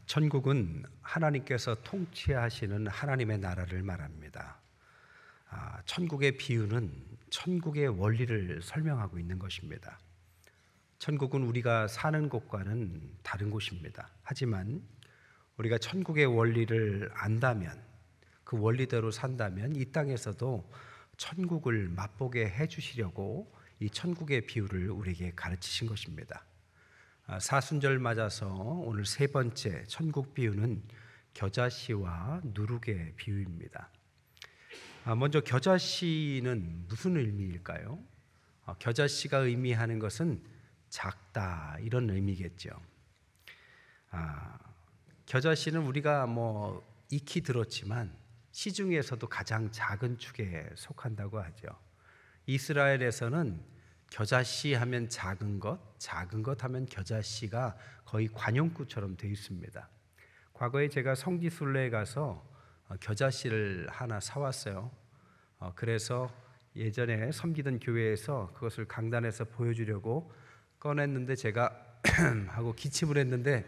천국은 하나님께서 통치하시는 하나님의 나라를 말합니다. 천국의 비유는 천국의 원리를 설명하고 있는 것입니다. 천국은 우리가 사는 곳과는 다른 곳입니다. 하지만 우리가 천국의 원리를 안다면, 그 원리대로 산다면 이 땅에서도 천국을 맛보게 해주시려고 이 천국의 비유를 우리에게 가르치신 것입니다. 사순절 맞아서 오늘 세 번째 천국 비유는 겨자씨와 누룩의 비유입니다. 먼저 겨자씨는 무슨 의미일까요? 겨자씨가 의미하는 것은 작다, 이런 의미겠죠. 겨자씨는 우리가 익히 들었지만 씨 중에서도 가장 작은 축에 속한다고 하죠. 이스라엘에서는 겨자씨 하면 작은 것 하면 겨자씨가 거의 관용구처럼 되어 있습니다. 과거에 제가 성지순례에 가서 겨자씨를 하나 사왔어요. 그래서 예전에 섬기던 교회에서 그것을 강단에서 보여주려고 꺼냈는데 제가 하고 기침을 했는데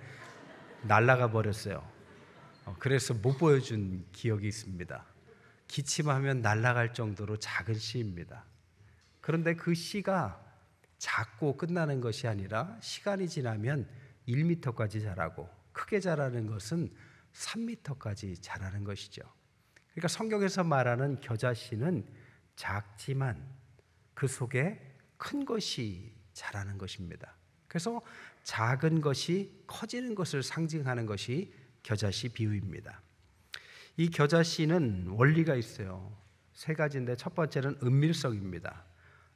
날아가 버렸어요. 그래서 못 보여준 기억이 있습니다. 기침하면 날아갈 정도로 작은 씨입니다. 그런데 그 씨가 작고 끝나는 것이 아니라 시간이 지나면 1m까지 자라고, 크게 자라는 것은 3m까지 자라는 것이죠. 그러니까 성경에서 말하는 겨자씨는 작지만 그 속에 큰 것이 자라는 것입니다. 그래서 작은 것이 커지는 것을 상징하는 것이 겨자씨 비유입니다. 이 겨자씨는 원리가 있어요. 세 가지인데 첫 번째는 은밀성입니다.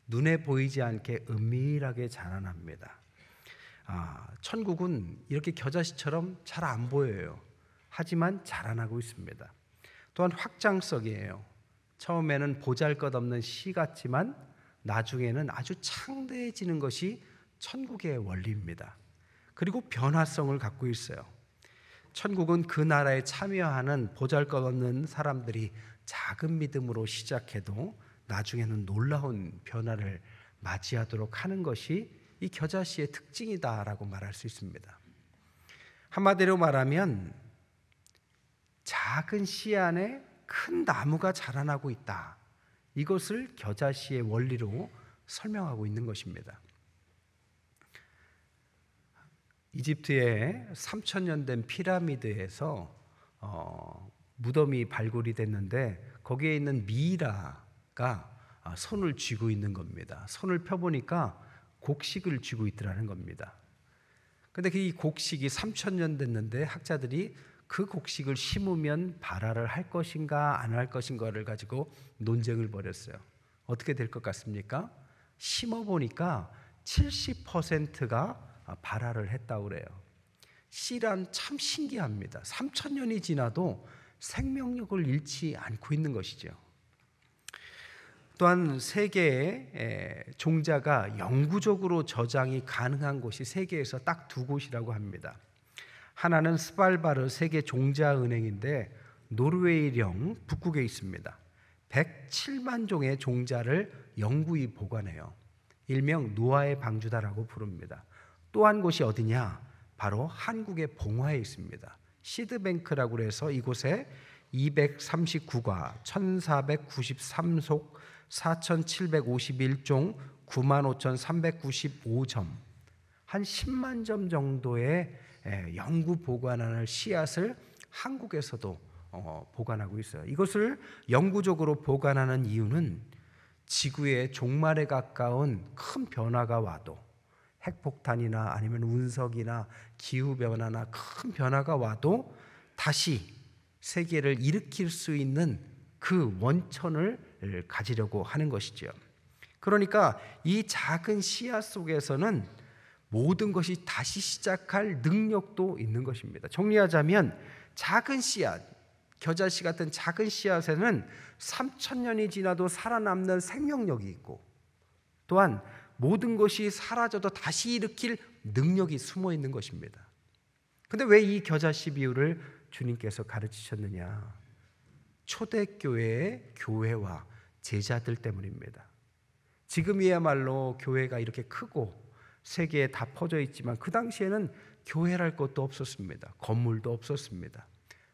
눈에 보이지 않게 은밀하게 자라납니다. 천국은 이렇게 겨자씨처럼 잘 안 보여요. 하지만 자라나고 있습니다. 또한 확장성이에요. 처음에는 보잘것없는 씨 같지만 나중에는 아주 창대해지는 것이 천국의 원리입니다. 그리고 변화성을 갖고 있어요. 천국은 그 나라에 참여하는 보잘것없는 사람들이 작은 믿음으로 시작해도 나중에는 놀라운 변화를 맞이하도록 하는 것이 이 겨자씨의 특징이다라고 말할 수 있습니다. 한마디로 말하면 작은 씨 안에 큰 나무가 자라나고 있다. 이것을 겨자씨의 원리로 설명하고 있는 것입니다. 이집트의 3000년 된 피라미드에서 무덤이 발굴이 됐는데 거기에 있는 미이라가 손을 쥐고 있는 겁니다. 손을 펴보니까 곡식을 쥐고 있더라는 겁니다. 그런데 이 곡식이 3000년 됐는데 학자들이 그 곡식을 심으면 발화를 할 것인가 안 할 것인가를 가지고 논쟁을 벌였어요. 어떻게 될 것 같습니까? 심어보니까 70%가 발화를 했다고 그래요. 씨란 참 신기합니다. 3000년이 지나도 생명력을 잃지 않고 있는 것이죠. 또한 세계의 종자가 영구적으로 저장이 가능한 곳이 세계에서 딱 두 곳이라고 합니다. 하나는 스발바르 세계 종자은행인데 노르웨이령 북극에 있습니다. 107만 종의 종자를 영구히 보관해요. 일명 노아의 방주다라고 부릅니다. 또 한 곳이 어디냐? 바로 한국의 봉화에 있습니다. 시드뱅크라고 해서 이곳에 239가 1493속 4751종 95,395점 한 10만 점 정도의 영구 보관하는 씨앗을 한국에서도 보관하고 있어요. 이것을 영구적으로 보관하는 이유는 지구의 종말에 가까운 큰 변화가 와도, 핵폭탄이나 아니면 운석이나 기후변화나 큰 변화가 와도 다시 세계를 일으킬 수 있는 그 원천을 가지려고 하는 것이죠. 그러니까 이 작은 씨앗 속에서는 모든 것이 다시 시작할 능력도 있는 것입니다. 정리하자면 작은 씨앗, 겨자씨 같은 작은 씨앗에는 3000년이 지나도 살아남는 생명력이 있고, 또한 모든 것이 사라져도 다시 일으킬 능력이 숨어 있는 것입니다. 그런데 왜 이 겨자씨 비유를 주님께서 가르치셨느냐? 초대교회의 교회와 제자들 때문입니다. 지금이야말로 교회가 이렇게 크고 세계에 다 퍼져 있지만 그 당시에는 교회랄 것도 없었습니다. 건물도 없었습니다.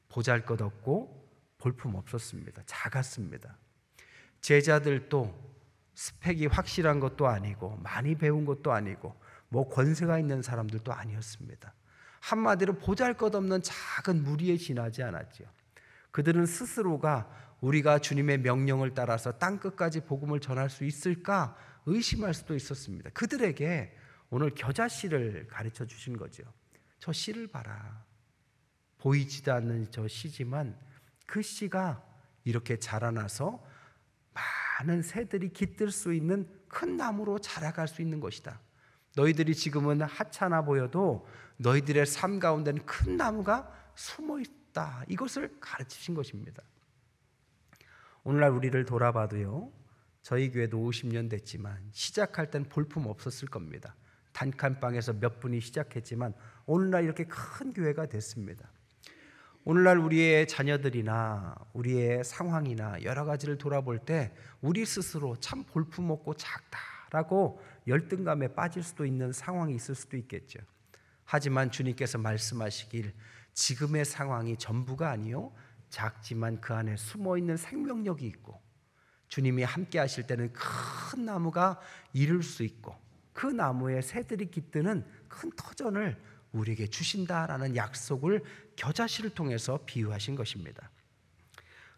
보잘것없고 볼품 없었습니다. 작았습니다. 제자들도 스펙이 확실한 것도 아니고 많이 배운 것도 아니고 뭐 권세가 있는 사람들도 아니었습니다. 한마디로 보잘것없는 작은 무리에 지나지 않았죠. 그들은 스스로가 우리가 주님의 명령을 따라서 땅끝까지 복음을 전할 수 있을까 의심할 수도 있었습니다. 그들에게 오늘 겨자씨를 가르쳐 주신 거죠. 저 씨를 봐라. 보이지도 않는 저 씨지만 그 씨가 이렇게 자라나서 많은 새들이 깃들 수 있는 큰 나무로 자라갈 수 있는 것이다. 너희들이 지금은 하찮아 보여도 너희들의 삶 가운데는 큰 나무가 숨어 있다. 이것을 가르치신 것입니다. 오늘날 우리를 돌아봐도요, 저희 교회도 50년 됐지만 시작할 땐 볼품 없었을 겁니다. 단칸방에서 몇 분이 시작했지만 오늘날 이렇게 큰 교회가 됐습니다. 오늘날 우리의 자녀들이나 우리의 상황이나 여러 가지를 돌아볼 때 우리 스스로 참 볼품없고 작다라고 열등감에 빠질 수도 있는 상황이 있을 수도 있겠죠. 하지만 주님께서 말씀하시길 지금의 상황이 전부가 아니요 작지만 그 안에 숨어있는 생명력이 있고 주님이 함께 하실 때는 큰 나무가 이룰 수 있고 그 나무에 새들이 깃드는 큰 터전을 우리에게 주신다라는 약속을 겨자씨를 통해서 비유하신 것입니다.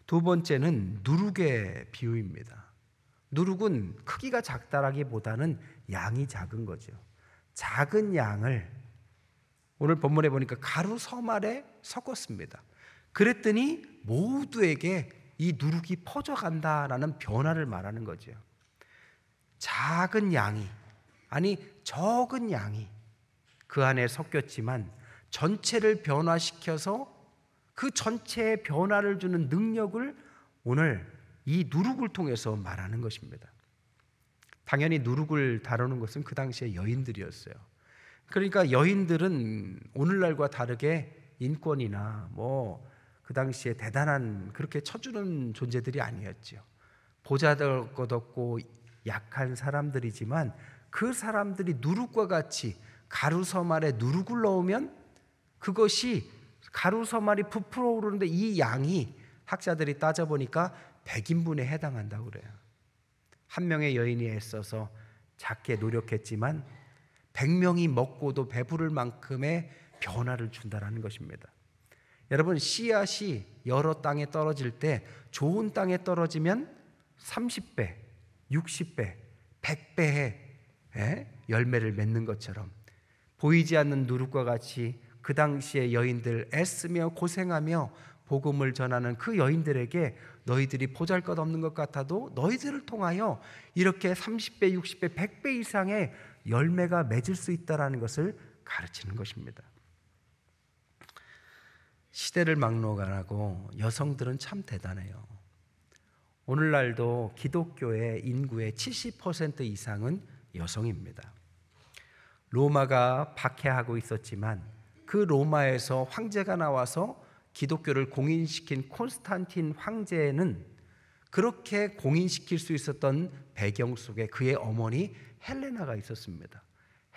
두 번째는 누룩의 비유입니다. 누룩은 크기가 작다라기보다는 양이 작은 거죠. 작은 양을 오늘 본문에 보니까 가루 서말에 섞었습니다. 그랬더니 모두에게 이 누룩이 퍼져간다라는 변화를 말하는 거죠. 작은 양이 적은 양이 그 안에 섞였지만 전체를 변화시켜서 그 전체의 변화를 주는 능력을 오늘 이 누룩을 통해서 말하는 것입니다. 당연히 누룩을 다루는 것은 그 당시에 여인들이었어요. 그러니까 여인들은 오늘날과 다르게 인권이나 그 당시에 대단한 그렇게 쳐주는 존재들이 아니었죠. 보잘것없고 약한 사람들이지만 그 사람들이 누룩과 같이 가루서말에 누룩을 넣으면 그것이 가루서말이 부풀어 오르는데 이 양이 학자들이 따져보니까 100인분에 해당한다고 그래요. 한 명의 여인이 애써서 작게 노력했지만 100명이 먹고도 배부를 만큼의 변화를 준다는 것입니다. 여러분, 씨앗이 여러 땅에 떨어질 때 좋은 땅에 떨어지면 30배, 60배, 100배의 열매를 맺는 것처럼 보이지 않는 누룩과 같이 그 당시의 여인들 애쓰며 고생하며 복음을 전하는 그 여인들에게 너희들이 보잘것없는 것 같아도 너희들을 통하여 이렇게 30배, 60배, 100배 이상의 열매가 맺을 수 있다는 것을 가르치는 것입니다. 시대를 막론하고 여성들은 참 대단해요. 오늘날도 기독교의 인구의 70% 이상은 여성입니다. 로마가 박해하고 있었지만 그 로마에서 황제가 나와서 기독교를 공인시킨 콘스탄틴 황제는 그렇게 공인시킬 수 있었던 배경 속에 그의 어머니 헬레나가 있었습니다.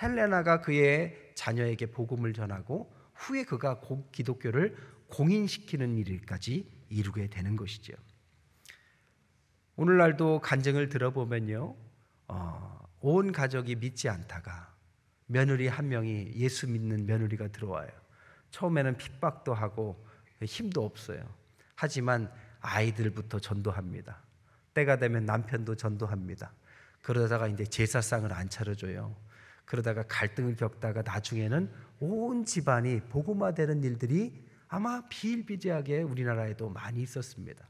헬레나가 그의 자녀에게 복음을 전하고 후에 그가 기독교를 공인시키는 일까지 이루게 되는 것이죠. 오늘날도 간증을 들어보면요, 온 가족이 믿지 않다가 며느리 한 명이 예수 믿는 며느리가 들어와요. 처음에는 핍박도 하고 힘도 없어요. 하지만 아이들부터 전도합니다. 때가 되면 남편도 전도합니다. 그러다가 이제 제사상을 안 차려줘요. 그러다가 갈등을 겪다가 나중에는 온 집안이 복음화되는 일들이 아마 비일비재하게 우리나라에도 많이 있었습니다.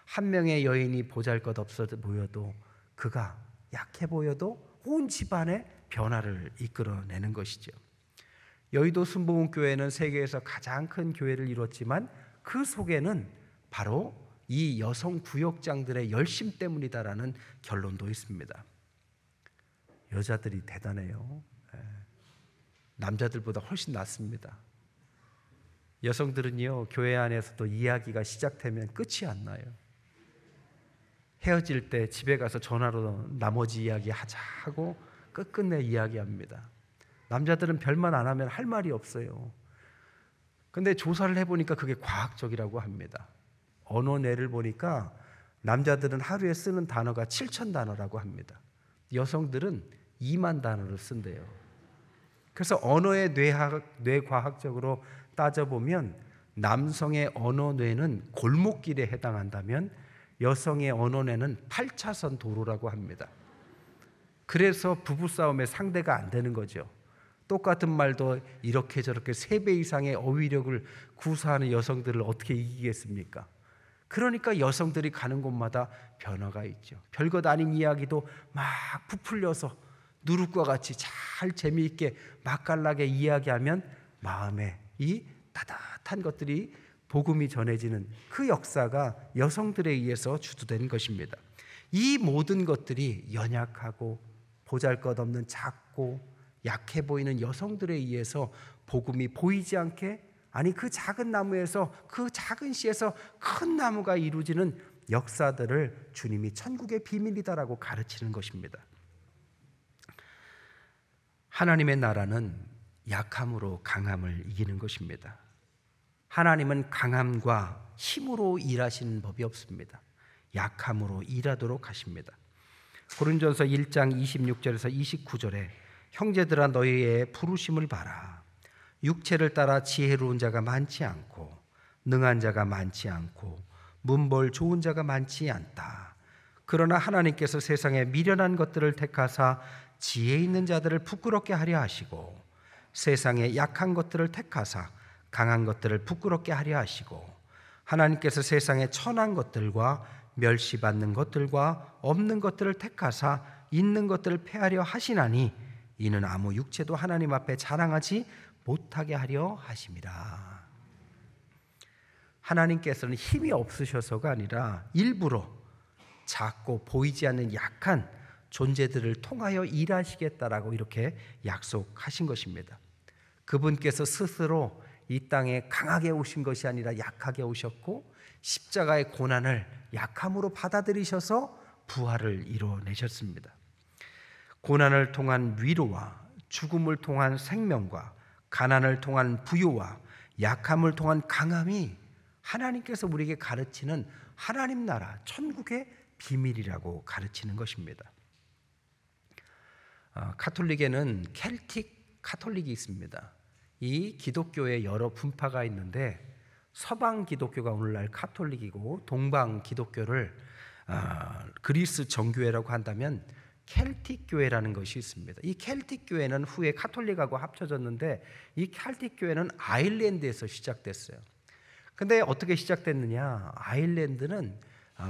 한 명의 여인이 보잘것없어 보여도 그가 약해 보여도 온 집안의 변화를 이끌어내는 것이죠. 여의도 순복음교회는 세계에서 가장 큰 교회를 이뤘지만 그 속에는 바로 이 여성 구역장들의 열심 때문이다라는 결론도 있습니다. 여자들이 대단해요. 남자들보다 훨씬 낫습니다. 여성들은요, 교회 안에서도 이야기가 시작되면 끝이 안 나요. 헤어질 때 집에 가서 전화로 나머지 이야기 하자 하고 끝끝내 이야기합니다. 남자들은 별말 안 하면 할 말이 없어요. 근데 조사를 해보니까 그게 과학적이라고 합니다. 언어뇌를 보니까 남자들은 하루에 쓰는 단어가 7,000단어라고 합니다. 여성들은 2만 단어를 쓴대요. 그래서 언어의 뇌과학적으로 따져보면 남성의 언어뇌는 골목길에 해당한다면 여성의 언어뇌는 8차선 도로라고 합니다. 그래서 부부싸움의 상대가 안 되는 거죠. 똑같은 말도 이렇게 저렇게 3배 이상의 어휘력을 구사하는 여성들을 어떻게 이기겠습니까? 그러니까 여성들이 가는 곳마다 변화가 있죠. 별것 아닌 이야기도 막 부풀려서 누룩과 같이 잘 재미있게 맛깔나게 이야기하면 마음에 이 따뜻한 것들이 복음이 전해지는 그 역사가 여성들에 의해서 주도된 것입니다. 이 모든 것들이 연약하고 보잘것없는 작고 약해 보이는 여성들에 의해서 복음이 보이지 않게, 아니 그 작은 나무에서, 그 작은 씨에서 큰 나무가 이루어지는 역사들을 주님이 천국의 비밀이다라고 가르치는 것입니다. 하나님의 나라는 약함으로 강함을 이기는 것입니다. 하나님은 강함과 힘으로 일하시는 법이 없습니다. 약함으로 일하도록 하십니다. 고린도전서 1장 26절에서 29절에 형제들아 너희의 부르심을 봐라. 육체를 따라 지혜로운 자가 많지 않고 능한 자가 많지 않고 문벌 좋은 자가 많지 않다. 그러나 하나님께서 세상에 미련한 것들을 택하사 지혜 있는 자들을 부끄럽게 하려 하시고 세상에 약한 것들을 택하사 강한 것들을 부끄럽게 하려 하시고 하나님께서 세상에 천한 것들과 멸시받는 것들과 없는 것들을 택하사 있는 것들을 폐하려 하시나니 이는 아무 육체도 하나님 앞에 자랑하지 못하게 하려 하심이라. 하나님께서는 힘이 없으셔서가 아니라 일부러 작고 보이지 않는 약한 존재들을 통하여 일하시겠다라고 이렇게 약속하신 것입니다. 그분께서 스스로 이 땅에 강하게 오신 것이 아니라 약하게 오셨고 십자가의 고난을 약함으로 받아들이셔서 부활을 이뤄내셨습니다. 고난을 통한 위로와 죽음을 통한 생명과 가난을 통한 부유와 약함을 통한 강함이 하나님께서 우리에게 가르치는 하나님 나라 천국의 비밀이라고 가르치는 것입니다. 카톨릭에는 켈틱 카톨릭이 있습니다. 이 기독교에 여러 분파가 있는데 서방 기독교가 오늘날 카톨릭이고 동방 기독교를 그리스 정교회라고 한다면 켈틱 교회라는 것이 있습니다. 이 켈틱 교회는 후에 카톨릭하고 합쳐졌는데 이 켈틱 교회는 아일랜드에서 시작됐어요. 근데 어떻게 시작됐느냐? 아일랜드는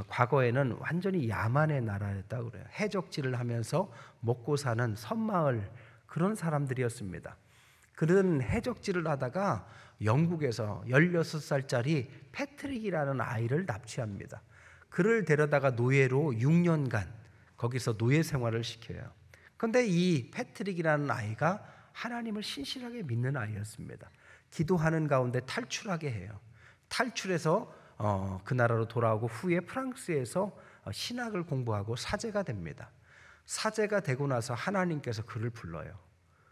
과거에는 완전히 야만의 나라였다고 그래요. 해적질을 하면서 먹고 사는 섬마을 그런 사람들이었습니다. 그런 해적질을 하다가 영국에서 16살짜리 패트릭이라는 아이를 납치합니다. 그를 데려다가 노예로 6년간 거기서 노예 생활을 시켜요. 그런데 이 패트릭이라는 아이가 하나님을 신실하게 믿는 아이였습니다. 기도하는 가운데 탈출하게 해요. 탈출해서 그 나라로 돌아오고 후에 프랑스에서 신학을 공부하고 사제가 됩니다. 사제가 되고 나서 하나님께서 그를 불러요.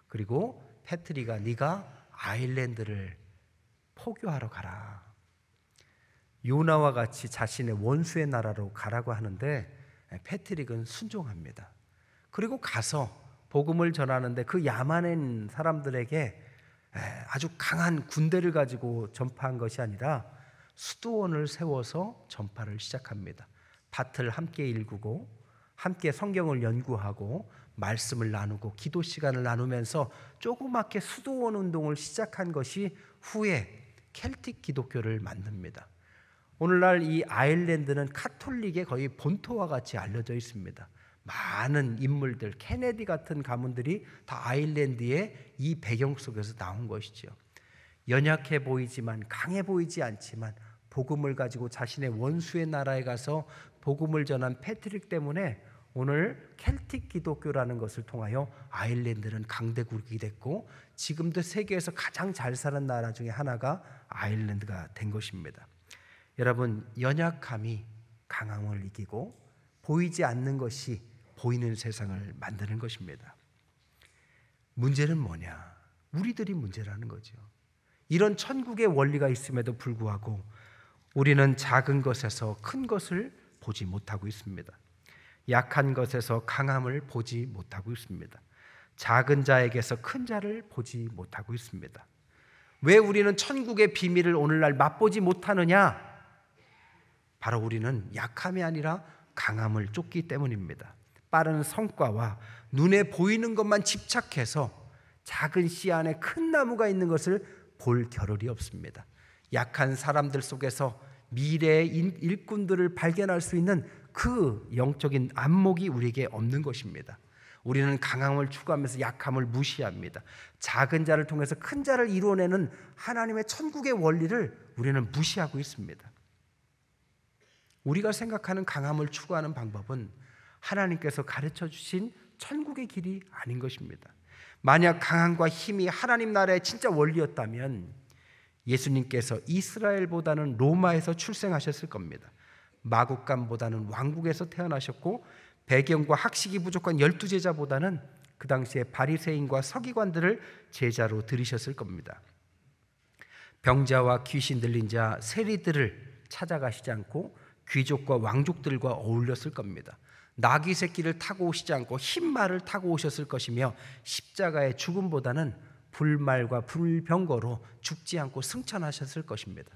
그리고 패트릭아 네가 아일랜드를 포교하러 가라. 요나와 같이 자신의 원수의 나라로 가라고 하는데 패트릭은 순종합니다. 그리고 가서 복음을 전하는데 그 야만인 사람들에게 아주 강한 군대를 가지고 전파한 것이 아니라 수도원을 세워서 전파를 시작합니다. 밭을 함께 일구고 함께 성경을 연구하고 말씀을 나누고 기도 시간을 나누면서 조그맣게 수도원 운동을 시작한 것이 후에 켈틱 기독교를 만듭니다. 오늘날 이 아일랜드는 카톨릭의 거의 본토와 같이 알려져 있습니다. 많은 인물들, 케네디 같은 가문들이 다 아일랜드의 이 배경 속에서 나온 것이죠. 연약해 보이지만 강해 보이지 않지만 복음을 가지고 자신의 원수의 나라에 가서 복음을 전한 패트릭 때문에 오늘 켈틱 기독교라는 것을 통하여 아일랜드는 강대국이 됐고 지금도 세계에서 가장 잘 사는 나라 중에 하나가 아일랜드가 된 것입니다. 여러분, 연약함이 강함을 이기고 보이지 않는 것이 보이는 세상을 만드는 것입니다. 문제는 뭐냐? 우리들이 문제라는 거죠. 이런 천국의 원리가 있음에도 불구하고 우리는 작은 것에서 큰 것을 보지 못하고 있습니다. 약한 것에서 강함을 보지 못하고 있습니다. 작은 자에게서 큰 자를 보지 못하고 있습니다. 왜 우리는 천국의 비밀을 오늘날 맛보지 못하느냐? 바로 우리는 약함이 아니라 강함을 쫓기 때문입니다. 빠른 성과와 눈에 보이는 것만 집착해서 작은 씨 안에 큰 나무가 있는 것을 볼 겨를이 없습니다. 약한 사람들 속에서 미래의 일꾼들을 발견할 수 있는 그 영적인 안목이 우리에게 없는 것입니다. 우리는 강함을 추구하면서 약함을 무시합니다. 작은 자를 통해서 큰 자를 이루어내는 하나님의 천국의 원리를 우리는 무시하고 있습니다. 우리가 생각하는 강함을 추구하는 방법은 하나님께서 가르쳐 주신 천국의 길이 아닌 것입니다. 만약 강함과 힘이 하나님 나라의 진짜 원리였다면 예수님께서 이스라엘보다는 로마에서 출생하셨을 겁니다. 마국간보다는 왕국에서 태어나셨고 배경과 학식이 부족한 12제자보다는 그 당시에 바리새인과 서기관들을 제자로 들이셨을 겁니다. 병자와 귀신 들린 자 세리들을 찾아가시지 않고 귀족과 왕족들과 어울렸을 겁니다. 나귀 새끼를 타고 오시지 않고 흰말을 타고 오셨을 것이며 십자가의 죽음보다는 불말과 불병거로 죽지 않고 승천하셨을 것입니다.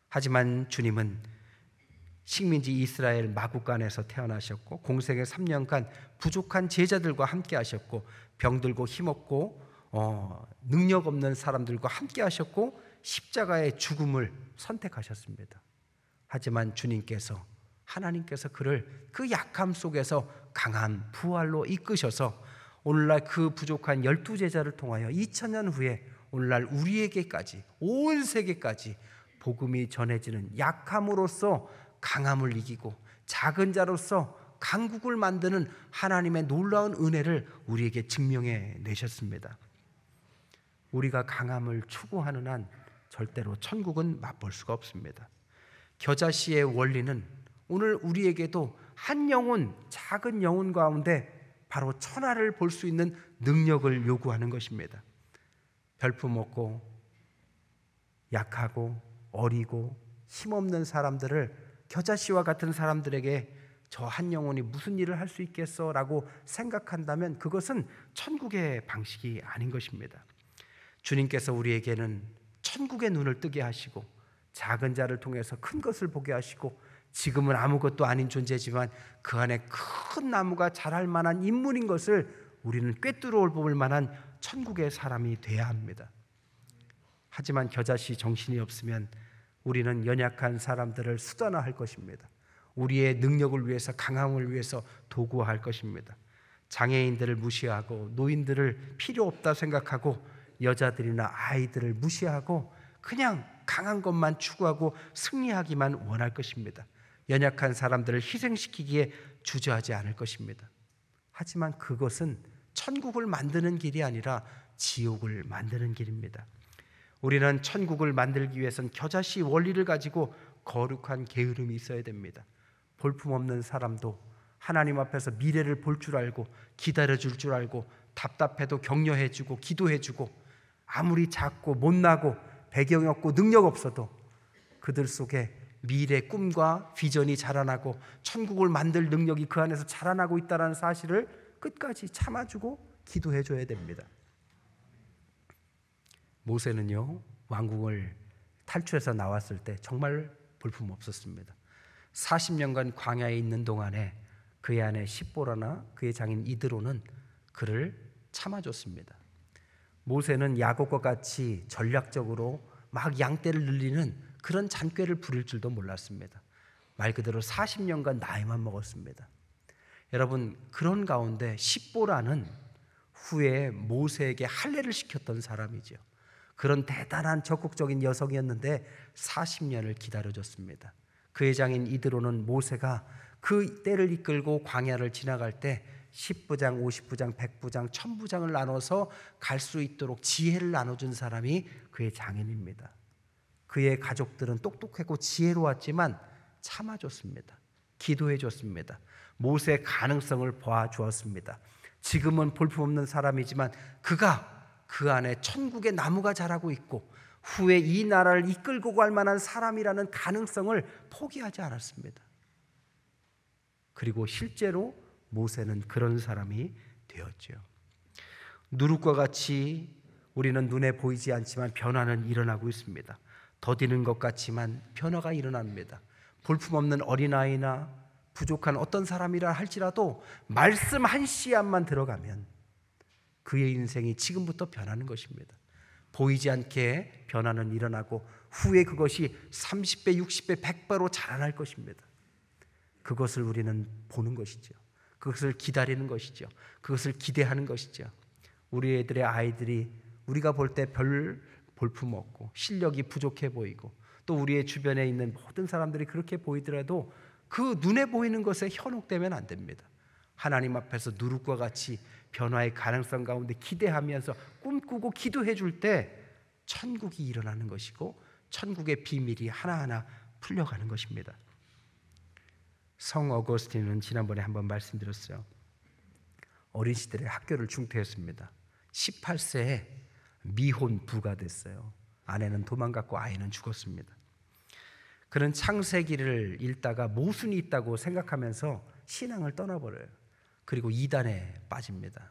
하지만 주님은 식민지 이스라엘 마국간에서 태어나셨고 공생의 3년간 부족한 제자들과 함께 하셨고 병들고 힘없고 능력 없는 사람들과 함께 하셨고 십자가의 죽음을 선택하셨습니다. 하지만 주님께서 하나님께서 그를 그 약함 속에서 강한 부활로 이끄셔서 오늘날 그 부족한 12제자를 통하여 2000년 후에 오늘날 우리에게까지 온 세계까지 복음이 전해지는 약함으로써 강함을 이기고 작은 자로서 강국을 만드는 하나님의 놀라운 은혜를 우리에게 증명해 내셨습니다. 우리가 강함을 추구하는 한 절대로 천국은 맛볼 수가 없습니다. 겨자씨의 원리는 오늘 우리에게도 한 영혼, 작은 영혼 가운데 바로 천하를 볼 수 있는 능력을 요구하는 것입니다. 별품 없고 약하고 어리고 힘없는 사람들을 겨자씨와 같은 사람들에게 저 한 영혼이 무슨 일을 할 수 있겠어? 라고 생각한다면 그것은 천국의 방식이 아닌 것입니다. 주님께서 우리에게는 천국의 눈을 뜨게 하시고 작은 자를 통해서 큰 것을 보게 하시고 지금은 아무것도 아닌 존재지만 그 안에 큰 나무가 자랄 만한 인물인 것을 우리는 꿰뚫어 볼 만한 천국의 사람이 돼야 합니다. 하지만 겨자씨 정신이 없으면 우리는 연약한 사람들을 수단화할 것입니다. 우리의 능력을 위해서 강함을 위해서 도구화할 것입니다. 장애인들을 무시하고 노인들을 필요 없다 생각하고 여자들이나 아이들을 무시하고 그냥 강한 것만 추구하고 승리하기만 원할 것입니다. 연약한 사람들을 희생시키기에 주저하지 않을 것입니다. 하지만 그것은 천국을 만드는 길이 아니라 지옥을 만드는 길입니다. 우리는 천국을 만들기 위해서는 겨자씨 원리를 가지고 거룩한 게으름이 있어야 됩니다. 볼품없는 사람도 하나님 앞에서 미래를 볼 줄 알고 기다려줄 줄 알고 답답해도 격려해주고 기도해주고 아무리 작고 못나고 배경이 없고 능력 없어도 그들 속에 미래 꿈과 비전이 자라나고 천국을 만들 능력이 그 안에서 자라나고 있다는 사실을 끝까지 참아주고 기도해줘야 됩니다. 모세는요 왕궁을 탈출해서 나왔을 때 정말 볼품 없었습니다. 40년간 광야에 있는 동안에 그의 아내 십보라나 그의 장인 이드로는 그를 참아줬습니다. 모세는 야곱과 같이 전략적으로 막 양떼를 늘리는 그런 잔꾀를 부릴 줄도 몰랐습니다. 말 그대로 40년간 나이만 먹었습니다. 여러분 그런 가운데 십보라는 후에 모세에게 할례를 시켰던 사람이죠. 그런 대단한 적극적인 여성이었는데 40년을 기다려줬습니다. 그의 장인 이드로는 모세가 그 때를 이끌고 광야를 지나갈 때 10부장, 50부장, 100부장, 1000부장을 나눠서 갈 수 있도록 지혜를 나눠준 사람이 그의 장인입니다. 그의 가족들은 똑똑하고 지혜로웠지만 참아줬습니다. 기도해줬습니다. 모세의 가능성을 봐주었습니다. 지금은 볼품없는 사람이지만 그가 그 안에 천국의 나무가 자라고 있고 후에 이 나라를 이끌고 갈 만한 사람이라는 가능성을 포기하지 않았습니다. 그리고 실제로 모세는 그런 사람이 되었죠. 누룩과 같이 우리는 눈에 보이지 않지만 변화는 일어나고 있습니다. 더디는 것 같지만 변화가 일어납니다. 볼품없는 어린아이나 부족한 어떤 사람이라 할지라도 말씀 한 씨앗만 들어가면 그의 인생이 지금부터 변하는 것입니다. 보이지 않게 변화는 일어나고 후에 그것이 30배, 60배, 100배로 자라날 것입니다. 그것을 우리는 보는 것이죠. 그것을 기다리는 것이죠. 그것을 기대하는 것이죠. 우리 애들의 아이들이 우리가 볼 때 별 볼품 없고 실력이 부족해 보이고 또 우리의 주변에 있는 모든 사람들이 그렇게 보이더라도 그 눈에 보이는 것에 현혹되면 안 됩니다. 하나님 앞에서 누룩과 같이 변화의 가능성 가운데 기대하면서 꿈꾸고 기도해 줄 때 천국이 일어나는 것이고 천국의 비밀이 하나하나 풀려가는 것입니다. 성 어거스틴은 지난번에 한번 말씀드렸어요. 어린 시절에 학교를 중퇴했습니다. 18세에 미혼 부가 됐어요. 아내는 도망갔고 아이는 죽었습니다. 그는 창세기를 읽다가 모순이 있다고 생각하면서 신앙을 떠나버려요. 그리고 이단에 빠집니다.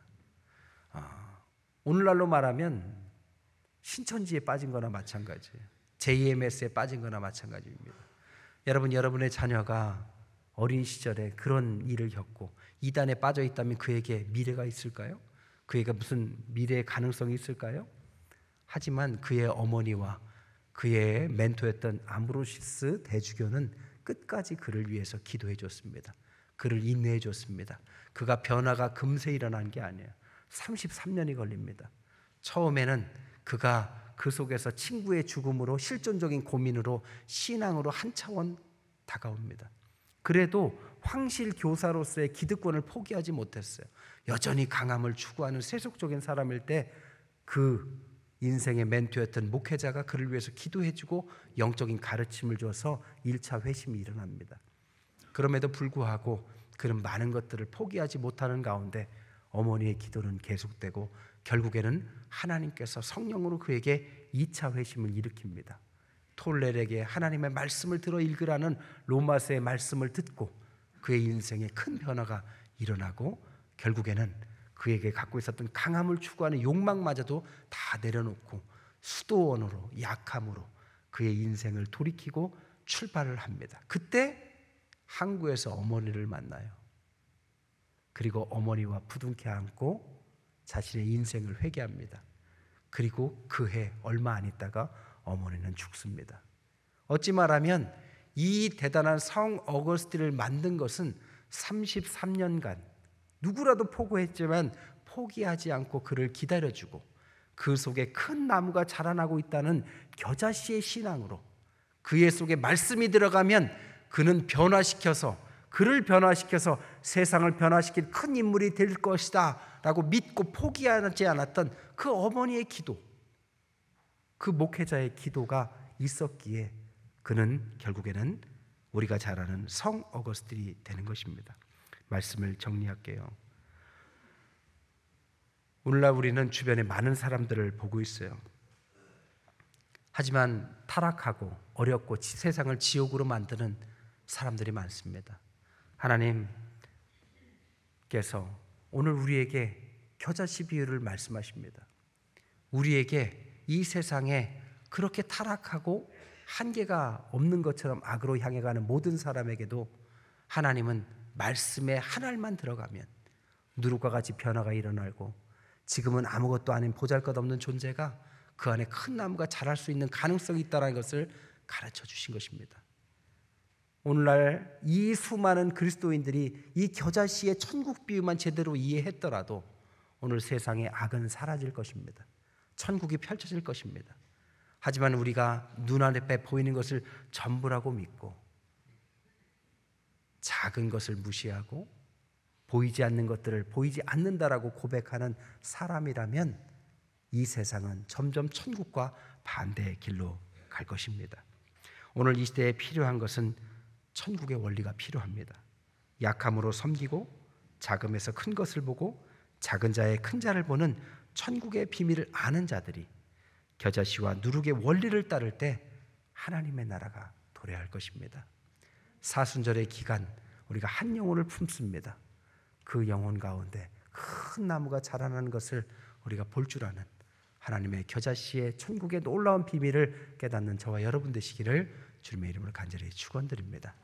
오늘날로 말하면 신천지에 빠진 거나 마찬가지예요. JMS에 빠진 거나 마찬가지입니다. 여러분, 여러분의 자녀가 어린 시절에 그런 일을 겪고 이단에 빠져 있다면 그에게 미래가 있을까요? 그에게 무슨 미래의 가능성이 있을까요? 하지만 그의 어머니와 그의 멘토였던 암브로시스 대주교는 끝까지 그를 위해서 기도해 줬습니다. 그를 인내해 줬습니다. 그가 변화가 금세 일어난 게 아니에요. 33년이 걸립니다. 처음에는 그가 그 속에서 친구의 죽음으로 실존적인 고민으로 신앙으로 한 차원 다가옵니다. 그래도 황실 교사로서의 기득권을 포기하지 못했어요. 여전히 강함을 추구하는 세속적인 사람일 때 그 인생의 멘토였던 목회자가 그를 위해서 기도해주고 영적인 가르침을 줘서 1차 회심이 일어납니다. 그럼에도 불구하고 그는 많은 것들을 포기하지 못하는 가운데 어머니의 기도는 계속되고 결국에는 하나님께서 성령으로 그에게 2차 회심을 일으킵니다. 톨렐에게 하나님의 말씀을 들어 읽으라는 로마서의 말씀을 듣고 그의 인생에 큰 변화가 일어나고 결국에는 그에게 갖고 있었던 강함을 추구하는 욕망마저도 다 내려놓고 수도원으로 약함으로 그의 인생을 돌이키고 출발을 합니다. 그때 항구에서 어머니를 만나요. 그리고 어머니와 부둥켜 안고 자신의 인생을 회개합니다. 그리고 그 해 얼마 안 있다가 어머니는 죽습니다. 어찌 말하면 이 대단한 성 어거스틴을 만든 것은 33년간 누구라도 포기했지만 포기하지 않고 그를 기다려주고 그 속에 큰 나무가 자라나고 있다는 겨자씨의 신앙으로 그의 속에 말씀이 들어가면 그는 그를 변화시켜서 세상을 변화시킬 큰 인물이 될 것이다 라고 믿고 포기하지 않았던 그 어머니의 기도, 그 목회자의 기도가 있었기에 그는 결국에는 우리가 잘 아는 성 어거스틴이 되는 것입니다. 말씀을 정리할게요. 오늘날 우리는 주변에 많은 사람들을 보고 있어요. 하지만 타락하고 어렵고 세상을 지옥으로 만드는 사람들이 많습니다. 하나님께서 오늘 우리에게 겨자씨 비유를 말씀하십니다. 우리에게 이 세상에 그렇게 타락하고 한계가 없는 것처럼 악으로 향해 가는 모든 사람에게도 하나님은 말씀에 한 알만 들어가면 누룩과 같이 변화가 일어나고 지금은 아무것도 아닌 보잘것없는 존재가 그 안에 큰 나무가 자랄 수 있는 가능성이 있다는 것을 가르쳐 주신 것입니다. 오늘날 이 수많은 그리스도인들이 이 겨자씨의 천국 비유만 제대로 이해했더라도 오늘 세상의 악은 사라질 것입니다. 천국이 펼쳐질 것입니다. 하지만 우리가 눈앞에 보이는 것을 전부라고 믿고 작은 것을 무시하고 보이지 않는 것들을 보이지 않는다라고 고백하는 사람이라면 이 세상은 점점 천국과 반대의 길로 갈 것입니다. 오늘 이 시대에 필요한 것은 천국의 원리가 필요합니다. 약함으로 섬기고 작음에서 큰 것을 보고 작은 자의 큰 자를 보는 천국의 비밀을 아는 자들이 겨자씨와 누룩의 원리를 따를 때 하나님의 나라가 도래할 것입니다. 사순절의 기간 우리가 한 영혼을 품습니다. 그 영혼 가운데 큰 나무가 자라나는 것을 우리가 볼 줄 아는 하나님의 겨자씨의 천국의 놀라운 비밀을 깨닫는 저와 여러분 되시기를 주님의 이름으로 간절히 축원드립니다.